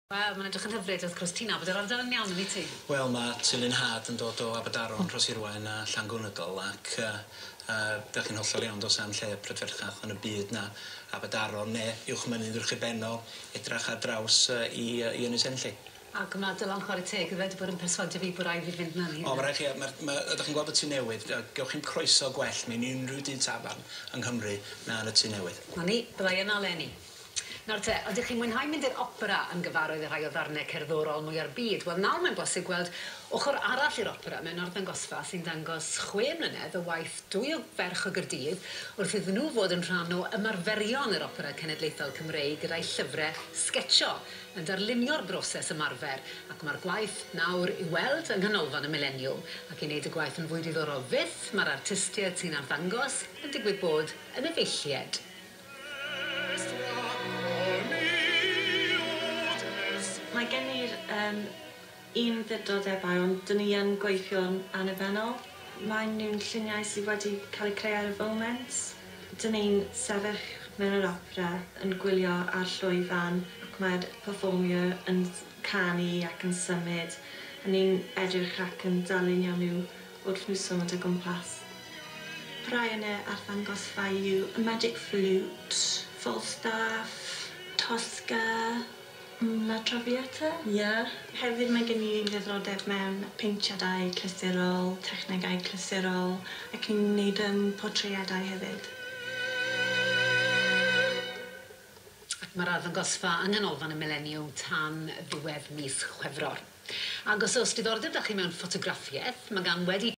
Wel, mae'n edrych yn hyfryd wrth gwrs ti'n nabod yr ardal yn iawn yn ei ti? Wel, mae Tulyn Had yn dod o Aberdaron, Rhoshirwaun a Llangonydol ac dach chi'n hollol iawn dos am lle prydferchach yn y byd na Aberdaron neu uwchmynydd uwchbenno edrach ar draws i Ynys Enlli. Ac mae Dylan chwarae teg wedi bod yn perswadio fi bod rhaid fi fynd na ni. O, mae rhaid chi, ydych chi'n gweld y tŷ newydd, gewch chi'n croeso gwell mewn unrhyw dŷ tafarn yng Nghymru na yn y tŷ newydd. Na ni, byddai yna leni. Nawr te, ydych chi'n mwynhau mynd i'r opera yn gyfarwydd y rhai o ddarnau cerddorol mwy'r byd? Wel, nawr mae'n bosib gweld ochr arall i'r opera mewn arddangosfa sy'n dangos 6 mlynedd o waith 2 o ferch o Gaerdydd wrth iddyn nhw fod yn rhan o ymarferion yr opera cenedlaethol Cymreig gyda'i llyfrau sgetio yn darlunio'r broses ymarfer ac mae'r gwaith nawr i weld yng nghanolfan y mileniwm ac i wneud y gwaith yn fwy diddorol fyth mae'r artistiaid sy'n arddangos yn digwydd bod yn effeithiad. Mae gen i'r un ddydodebau, ond dyn ni yn gweithio'n annibynnol. Mae nhw'n lluniau sydd wedi cael eu creu ar y foment. Dyn ni'n sefyll mewn yr opera yn gwylio ar llwyfan ac mae'r performio yn canu ac yn symud. A ni'n edrych ac yn darlunio nhw wrth nhw symud o gwmpas. Rhai yn y arddangosfa yw Magic Flute, Falstaff, Tosca, La Traviata. Hefyd mae gen i ddiddordeb mewn peintiadau clasurol, technegau clasurol ac yn wneud portreadau hefyd. Ac mae'r arddangosfa yng nghanolfan y mileniwm tan ddiwedd mis Chwefror. Ac os oes diddordeb 'da chi mewn ffotograffiaeth, mae gan wedi